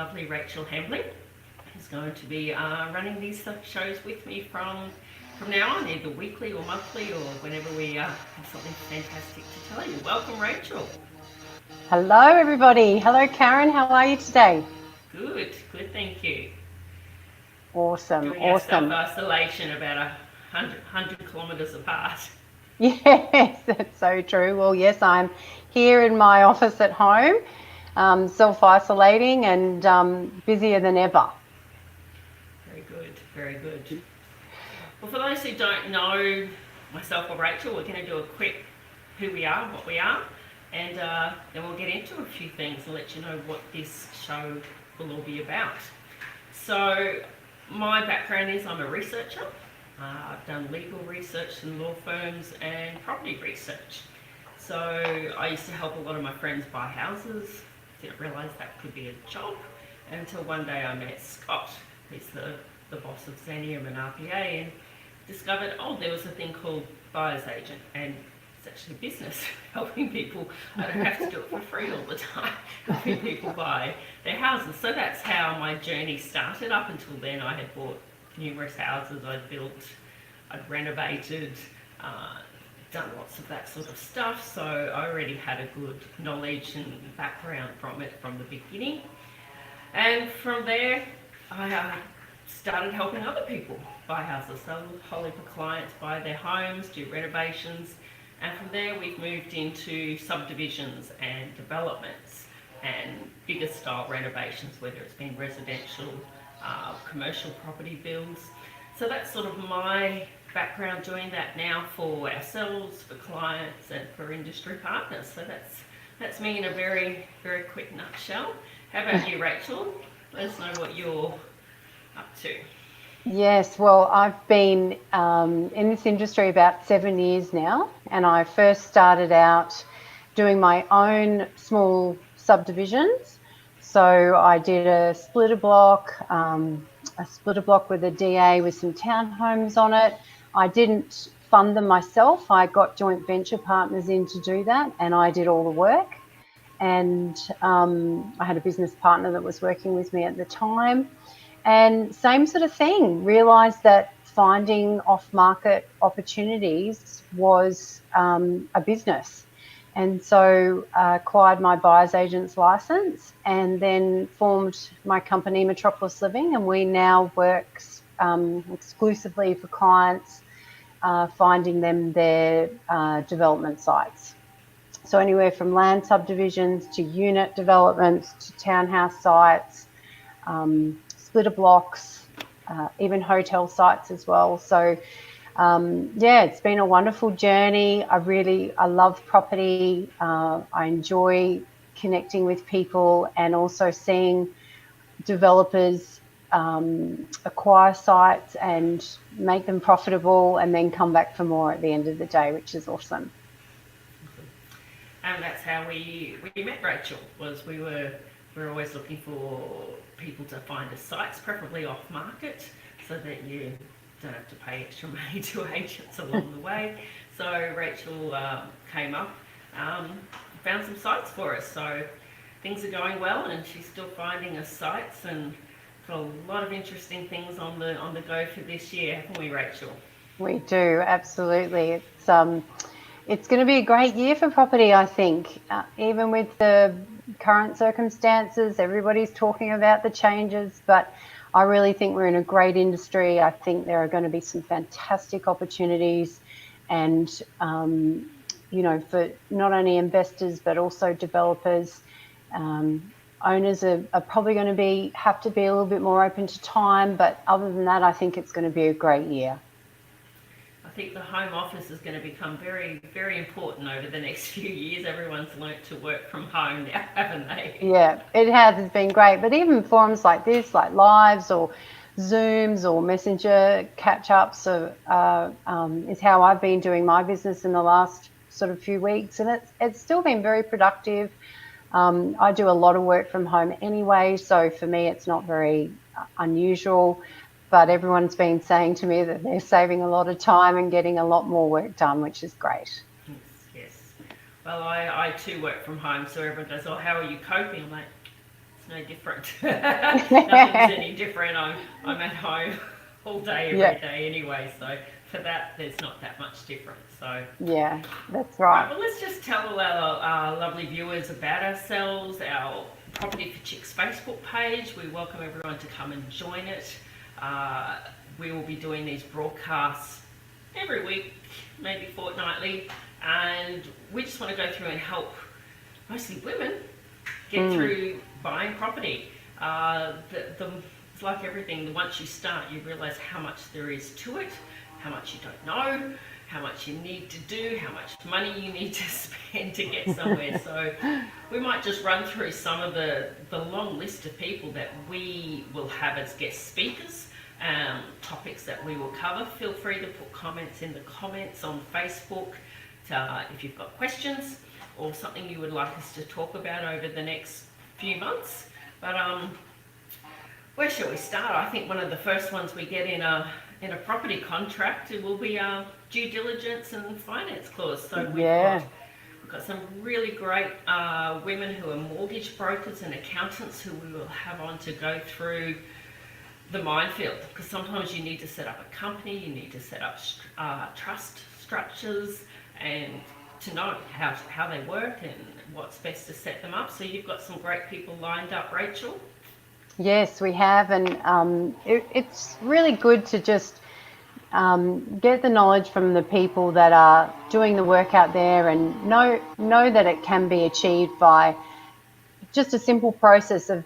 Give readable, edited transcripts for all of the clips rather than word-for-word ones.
lovely Rachel Hamley, who's going to be running these shows with me from now on, either weekly or monthly or whenever we have something fantastic to tell you. Welcome, Rachel. Hello, everybody. Hello, Karen. How are you today? Good, thank you. Awesome, Doing our awesome. self-isolation about 100 kilometres apart. Yes, that's so true. Well, yes, I'm here in my office at home, self-isolating and busier than ever. Very good, very good. Well, for those who don't know myself or Rachel, we're going to do a quick who we are, what we are, and then we'll get into a few things and let you know what this show will all be about. So, my background is I'm a researcher. I've done legal research in law firms and property research. So, I used to help a lot of my friends buy houses. Didn't realise that could be a job until one day I met Scott, who's the boss of Xenium and RPA, and discovered, there was a thing called buyer's agent, and it's actually business, helping people. I don't have to do it for free all the time, helping people buy their houses. So that's how my journey started. Up until then, I had bought numerous houses, I'd built, I'd renovated, done lots of that sort of stuff. So I already had a good knowledge and background from it from the beginning. And from there, I started helping other people buy houses. So whole heap of clients buy their homes, do renovations, and from there we've moved into subdivisions and developments and bigger style renovations, whether it's been residential, commercial property builds. So that's sort of my background doing that now for ourselves, for clients, and for industry partners. So that's me in a very, very quick nutshell. How about you, Rachel? Let us know what you're up to. Yes, well, I've been in this industry about 7 years now, and I first started out doing my own small subdivisions. So I did a splitter block with a DA with some townhomes on it. I didn't fund them myself. I got joint venture partners in to do that, and I did all the work. And I had a business partner that was working with me at the time. And same sort of thing, realised that finding off-market opportunities was a business. And so acquired my buyer's agent's license and then formed my company, Metropolis Living, and we now work exclusively for clients, finding them their development sites. So anywhere from land subdivisions to unit developments to townhouse sites, splitter blocks, even hotel sites as well. So it's been a wonderful journey. I love property. I enjoy connecting with people and also seeing developers acquire sites and make them profitable and then come back for more at the end of the day, which is awesome. And that's how we met Rachel. Was we were always looking for people to find us sites, preferably off market, so that you don't have to pay extra money to agents along the way. So Rachel came up, found some sites for us. So things are going well, and she's still finding us sites, and got a lot of interesting things on the go for this year, haven't we, Rachel? We do, absolutely. It's going to be a great year for property, I think. Even with the current circumstances, everybody's talking about the changes, but I really think we're in a great industry. I think there are going to be some fantastic opportunities, and for not only investors but also developers. Owners are probably going to have to be a little bit more open to time, but other than that, I think it's going to be a great year. I think the home office is going to become very, very important over the next few years. Everyone's learnt to work from home now, haven't they? Yeah, it has. It's been great. But even forums like this, like Lives or Zooms or Messenger catch-ups is how I've been doing my business in the last sort of few weeks. And it's still been very productive. I do a lot of work from home anyway, so for me it's not very unusual. But everyone's been saying to me that they're saving a lot of time and getting a lot more work done, which is great. Yes. Well, I too work from home, so everyone goes, how are you coping? I'm like, it's no different. Nothing's any different. I'm at home all day, every day anyway, so for that, there's not that much difference. So yeah, that's right, right. well, let's just tell all our lovely viewers about ourselves, our Property for Chicks Facebook page. We welcome everyone to come and join it. We will be doing these broadcasts every week, maybe fortnightly, and we just want to go through and help mostly women get through buying property. It's like everything, once you start, you realise how much there is to it, how much you don't know, how much you need to do, how much money you need to spend to get somewhere. So we might just run through some of the long list of people that we will have as guest speakers, topics that we will cover. Feel free to put comments in the comments on Facebook if you've got questions or something you would like us to talk about over the next few months. But where shall we start? I think one of the first ones we get in a property contract, it will be our due diligence and finance clause. So we've got some really great women who are mortgage brokers and accountants who we will have on to go through the minefield, because sometimes you need to set up a company, you need to set up trust structures, and to know how they work and what's best to set them up. So you've got some great people lined up, Rachel. Yes, we have, and it's really good to just get the knowledge from the people that are doing the work out there, and know that it can be achieved by just a simple process of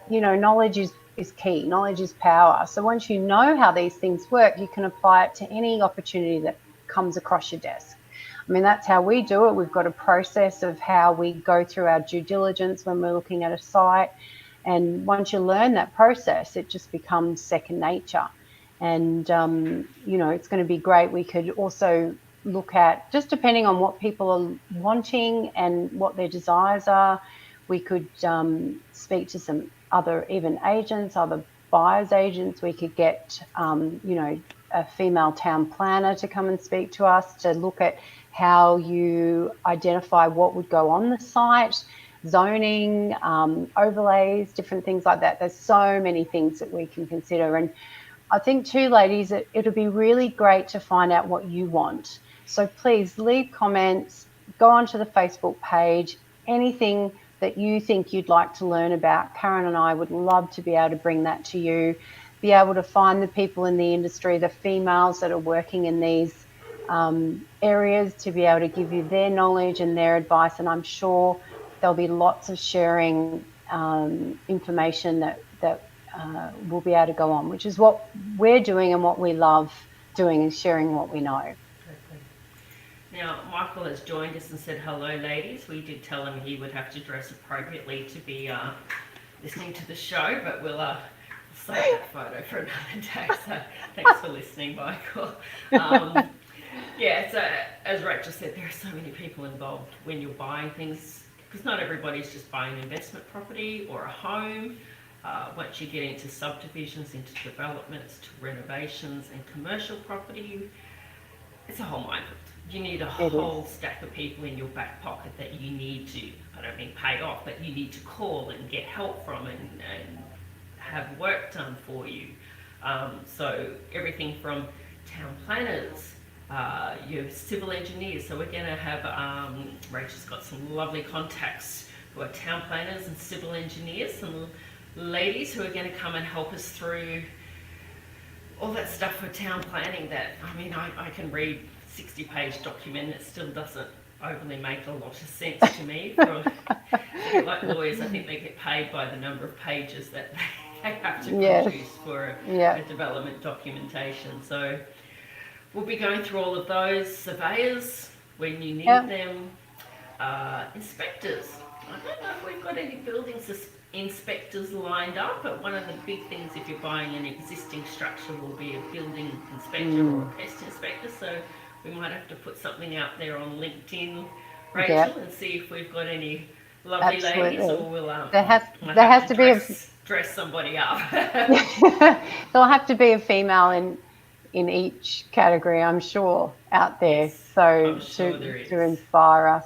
knowledge is key. Knowledge is power. So once you know how these things work, you can apply it to any opportunity that comes across your desk. I mean, that's how we do it. We've got a process of how we go through our due diligence when we're looking at a site. And once you learn that process, it just becomes second nature. And, it's going to be great. We could also look at, just depending on what people are wanting and what their desires are, we could speak to some other even agents, other buyers agents. We could get, a female town planner to come and speak to us to look at how you identify what would go on the site, zoning, overlays, different things like that. There's so many things that we can consider. And I think too, ladies, it'll be really great to find out what you want. So please leave comments, go onto the Facebook page, anything that you think you'd like to learn about. Karin and I would love to be able to bring that to you, be able to find the people in the industry, the females that are working in these areas, to be able to give you their knowledge and their advice. And I'm sure there'll be lots of sharing information that we'll be able to go on, which is what we're doing and what we love doing, is sharing what we know. Exactly. Now, Michael has joined us and said, hello, ladies. We did tell him he would have to dress appropriately to be listening to the show, but we'll save that photo for another day. So thanks for listening, Michael. So as Rachel said, there are so many people involved when you're buying things, because not everybody's just buying an investment property or a home. Once you get into subdivisions, into developments, to renovations and commercial property, it's a whole minefield. You need a whole stack of people in your back pocket that you need to, I don't mean pay off, but you need to call and get help from and have work done for you. So everything from town planners, your civil engineers. So we're going to have, Rachel's got some lovely contacts who are town planners and civil engineers, some ladies who are going to come and help us through all that stuff for town planning that, I mean, I can read 60-page document, it still doesn't overly make a lot of sense to me. Like lawyers, I think they get paid by the number of pages that they have to produce for a development documentation. So we'll be going through all of those. Surveyors, when you need them. Inspectors. I don't know if we've got any buildings inspectors lined up, but one of the big things if you're buying an existing structure will be a building inspector or a pest inspector. So we might have to put something out there on LinkedIn, Rachel, and see if we've got any lovely ladies, or we'll there has to dress somebody up. There'll have to be a female in each category, I'm sure, out there. Yes, so sure to inspire us.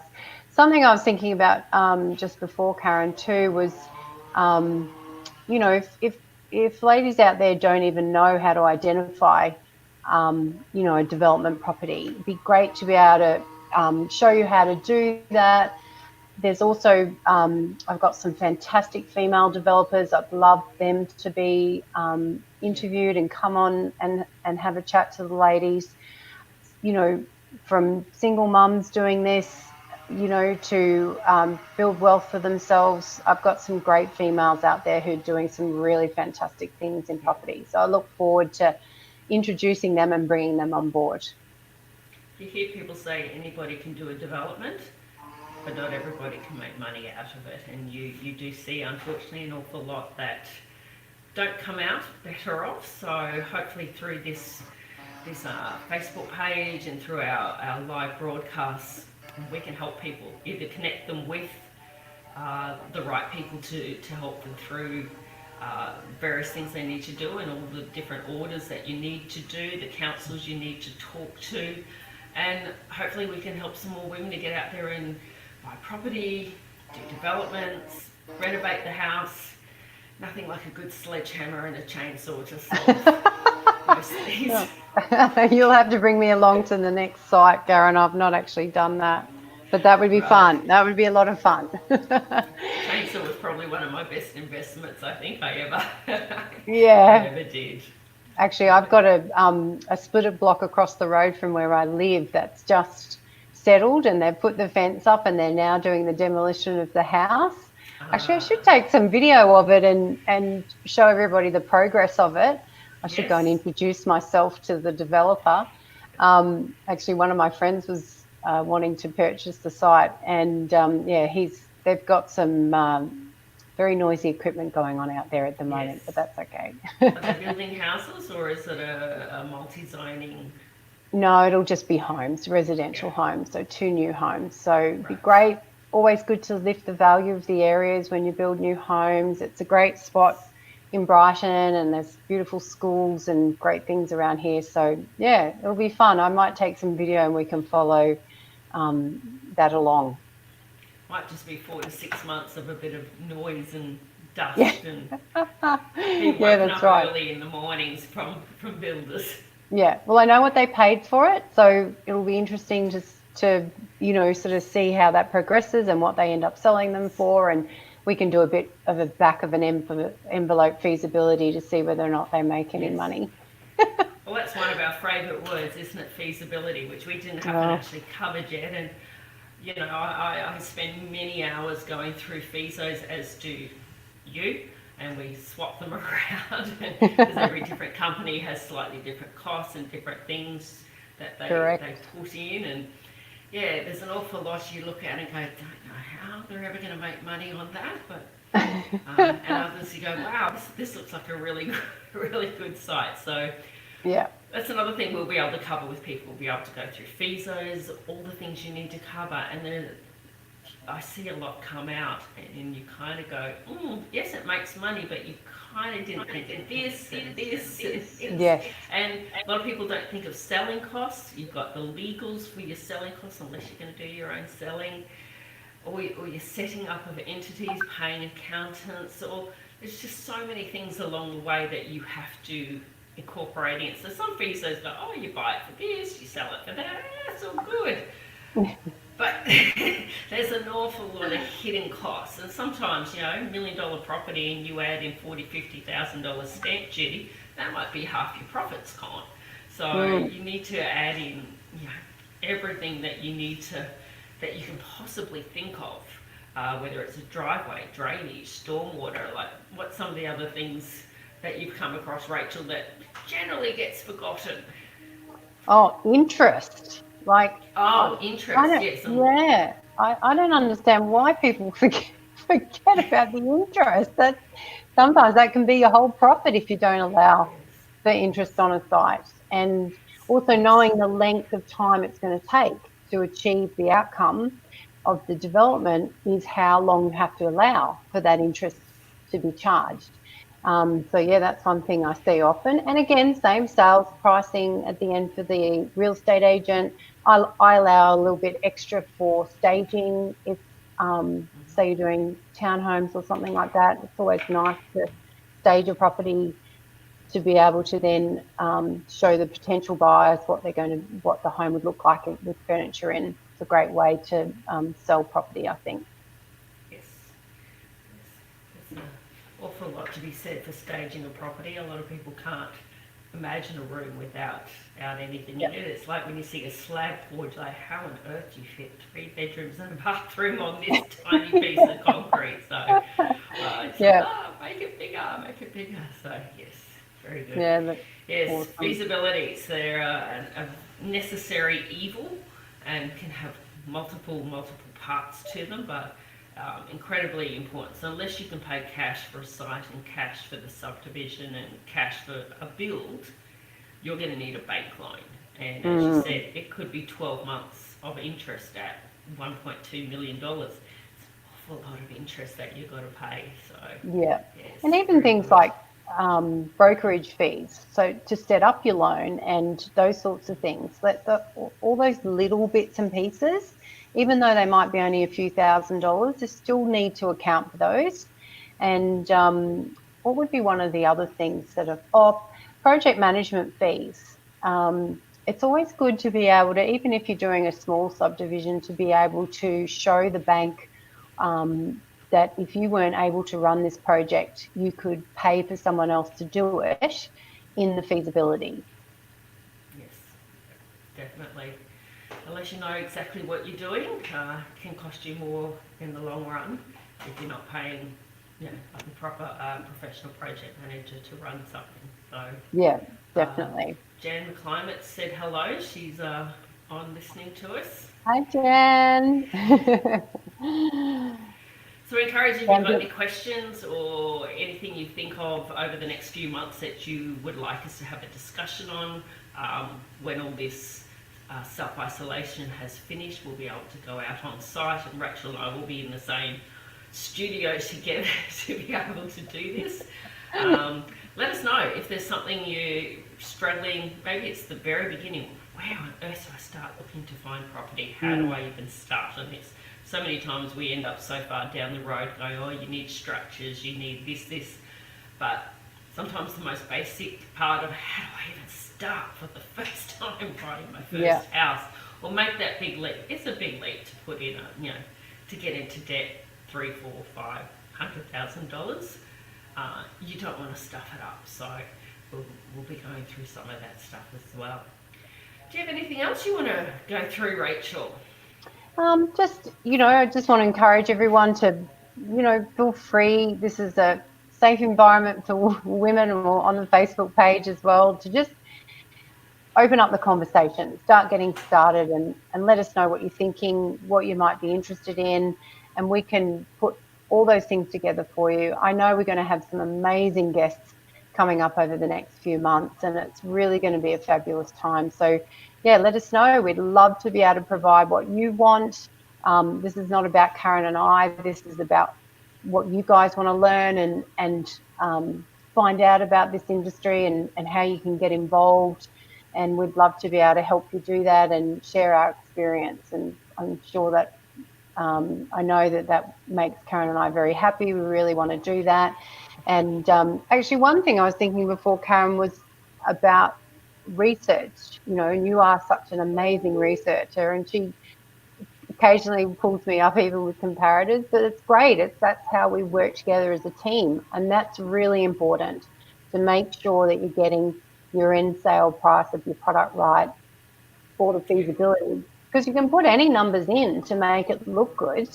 Something I was thinking about just before, Karin, too, was You know, if ladies out there don't even know how to identify, you know, a development property, it'd be great to be able to show you how to do that. There's also, I've got some fantastic female developers. I'd love them to be interviewed and come on and have a chat to the ladies, you know, from single mums doing this, you know, to build wealth for themselves. I've got some great females out there who are doing some really fantastic things in property. So I look forward to introducing them and bringing them on board. You hear people say anybody can do a development, but not everybody can make money out of it. And you do see, unfortunately, an awful lot that don't come out better off. So hopefully through this Facebook page and through our live broadcasts, we can help people, either connect them with the right people to help them through various things they need to do and all the different orders that you need to do, the councils you need to talk to, and hopefully we can help some more women to get out there and buy property, do developments, renovate the house. Nothing like a good sledgehammer and a chainsaw to solve most of these. You'll have to bring me along to the next site, Karen. I've not actually done that, but that would be fun. That would be a lot of fun. Chainsaw was probably one of my best investments I think I ever did. Actually, I've got a splitter block across the road from where I live that's just settled, and they've put the fence up and they're now doing the demolition of the house. Actually, I should take some video of it and show everybody the progress of it. I should go and introduce myself to the developer. Actually, one of my friends was wanting to purchase the site, and they've got some very noisy equipment going on out there at the moment, but that's okay. Are they building houses, or is it a multi-zoning? No, it'll just be homes, residential homes, so 2 new homes. So it'd be great. Always good to lift the value of the areas when you build new homes. It's a great spot in Brighton, and there's beautiful schools and great things around here. So yeah, it'll be fun. I might take some video and we can follow that along. Might just be 4 to 6 months of a bit of noise and dust and being woken up early in the mornings from builders. Yeah, well, I know what they paid for it, so it'll be interesting to you know, sort of see how that progresses and what they end up selling them for, and we can do a bit of a back of an envelope feasibility to see whether or not they make any money. Well, that's one of our favourite words, isn't it? Feasibility, which we haven't actually covered yet. And you know, I spend many hours going through feasos, as do you, and we swap them around because every different company has slightly different costs and different things that they put in. And yeah, there's an awful lot you look at and go, don't know how they're ever going to make money on that, but and others you go, wow, this looks like a really good site. So yeah, that's another thing we'll be able to cover with people. We'll be able to go through feasos, all the things you need to cover, and then I see a lot come out and you kind of go, yes, it makes money, but you kind of didn't think of this and this and this. Yes. And a lot of people don't think of selling costs. You've got the legals for your selling costs, unless you're going to do your own selling, or you're setting up of entities, paying accountants, or there's just so many things along the way that you have to incorporate in. So some feasos go, oh, you buy it for this, you sell it for that, that's all good. But there's an awful lot of hidden costs, and sometimes, you know, $1 million property and you add in $40,000, $50,000 stamp duty, that might be half your profits gone. So you need to add in, you know, everything that you need to, that you can possibly think of, whether it's a driveway, drainage, stormwater, like what's some of the other things that you've come across, Rachel, that generally gets forgotten? Oh, interest. Like, interest, yes. Yeah, I don't understand why people forget about the interest. That sometimes that can be your whole profit if you don't allow for interest on a site. And also knowing the length of time it's going to take to achieve the outcome of the development is how long you have to allow for that interest to be charged. So yeah, that's one thing I see often. And again, same sales pricing at the end for the real estate agent. I allow a little bit extra for staging if say you're doing townhomes or something like that, it's always nice to stage a property to be able to then show the potential buyers what the home would look like with furniture in. It's a great way to sell property, I think. Yes. Yes. There's an awful lot to be said for staging a property. A lot of people can't imagine a room without anything in it. It's like when you see a slab poured, like how on earth do you fit 3 bedrooms and a bathroom on this tiny piece of concrete? So it's make it bigger, make it bigger. So yes, very good. Yeah, that's yes, awesome. feasibilities, they're a necessary evil and can have multiple parts to them, but incredibly important. So unless you can pay cash for a site and cash for the subdivision and cash for a build, you're going to need a bank loan. And as you said, it could be 12 months of interest at $1.2 million. It's an awful lot of interest that you've got to pay. So yeah, yes, and even things like brokerage fees. So to set up your loan and those sorts of things, all those little bits and pieces, even though they might be only a few $1,000s, you still need to account for those. And what would be one of the other things that are project management fees? It's always good to be able to, even if you're doing a small subdivision, to be able to show the bank that if you weren't able to run this project, you could pay for someone else to do it in the feasibility. yes, definitely. Unless you know exactly what you're doing, can cost you more in the long run if you're not paying, like a proper professional project manager to run something. So yeah, definitely. Jan McClimate said hello. She's on listening to us. Hi, Jan. So we encourage if you've got any questions or anything you think of over the next few months that you would like us to have a discussion on. When all this self-isolation has finished, we'll be able to go out on site, and Rachel and I will be in the same studio together to be able to do this. Let us know if there's something you're struggling. Maybe it's the very beginning. Where on earth do I start looking to find property? How do I even start on this? So many times we end up so far down the road going, oh, you need structures, you need this. But sometimes the most basic part of how do I even start for the first time buying my first house or make that big leap. It's a big leap to put in, to get into debt $300,000, $400,000, $500,000. You don't want to stuff it up. So we'll be going through some of that stuff as well. Do you have anything else you want to go through, Rachel? I just want to encourage everyone to, feel free. This is a safe environment for women, or on the Facebook page as well, to just open up the conversation, start getting started, and let us know what you're thinking, what you might be interested in, and we can put all those things together for you. I know we're going to have some amazing guests coming up over the next few months, and it's really going to be a fabulous time. So let us know. We'd love to be able to provide what you want. This is not about Karin and I. This is about what you guys want to learn and find out about this industry and how you can get involved. And we'd love to be able to help you do that and share our experience. And I'm sure that I know that makes Karin and I very happy. We really want to do that. And actually, one thing I was thinking before, Karin, was about research. And you are such an amazing researcher, and she occasionally pulls me up even with comparators, but it's great. That's how we work together as a team, and that's really important, to make sure that you're getting your end sale price of your product right for the feasibility, because you can put any numbers in to make it look good,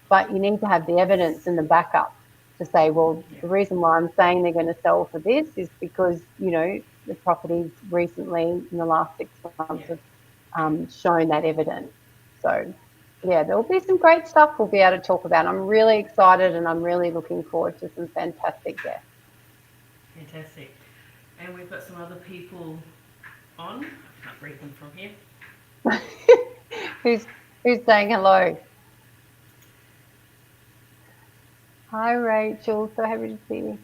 but you need to have the evidence and the backup to say, well, the reason why I'm saying they're going to sell for this is because, the properties recently in the last 6 months have shown that evidence. So, there'll be some great stuff we'll be able to talk about. I'm really excited, and I'm really looking forward to some fantastic guests. Fantastic. And we've got some other people on. I can't read them from here. Who's saying hello? Hi, Rachel. So happy to see you.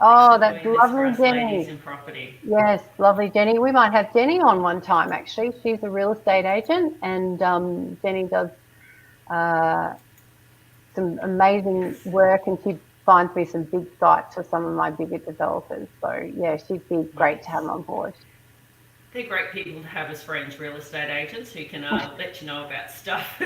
Oh, that's lovely, Jenny. In property. Yes, lovely, Jenny. We might have Jenny on one time, actually. She's a real estate agent, and Jenny does some amazing work, and she finds me some big sites for some of my bigger developers. So yeah, she'd be great to have on board. They're great people to have as friends, real estate agents who can let you know about stuff.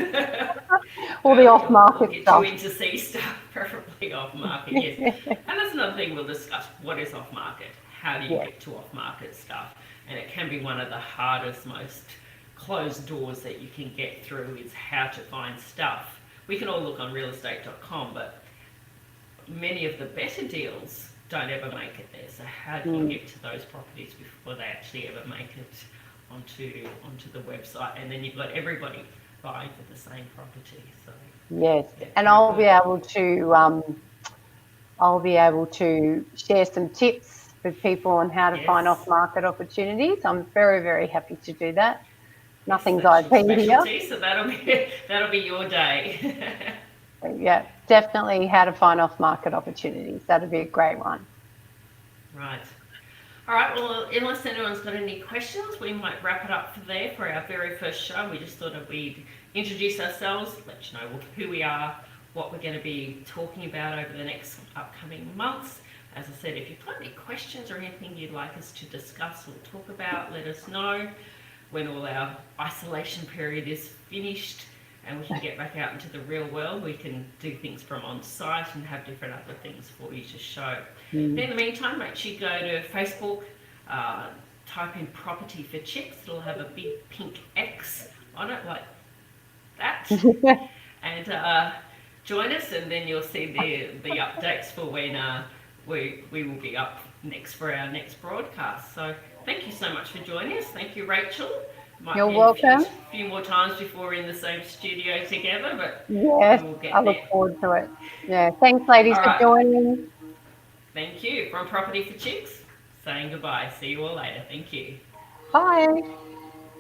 All the or off-market get stuff. you in to see stuff, preferably off-market, yes. And that's another thing we'll discuss. What is off-market? How do you Yeah. get to off-market stuff? And it can be one of the hardest, most closed doors that you can get through is how to find stuff. We can all look on realestate.com, but many of the better deals don't ever make it there. So how do you get to those properties before they actually ever make it onto the website? And then you've got everybody vying for the same property. So Yes, yeah, and very I'll be able to share some tips with people on how to find yes, off-market opportunities. I'm very, very happy to do that. yes, Nothing's that's your IP here. specialty. So that'll be your day. Yeah, definitely how to find off-market opportunities. That'd be a great one. Right. All right, well, unless anyone's got any questions, we might wrap it up for our very first show. We just thought that we'd introduce ourselves, let you know who we are, what we're going to be talking about over the next upcoming months. As I said, if you've got any questions or anything you'd like us to discuss or talk about, let us know. When all our isolation period is finished and we can get back out into the real world, we can do things from on site and have different other things for you to show. In the meantime, make sure you go to Facebook, type in Property for Chicks. It'll have a big pink X on it like that. And join us, and then you'll see the updates for when we will be up next for our next broadcast. So thank you so much for joining us. Thank you, Rachel. You're welcome. A few more times before we're in the same studio together, but yes, we'll get I look there. forward to it. Yeah, thanks, ladies, All for right. joining. Thank you. From Property for Chicks, saying goodbye. See you all later. Thank you. Bye.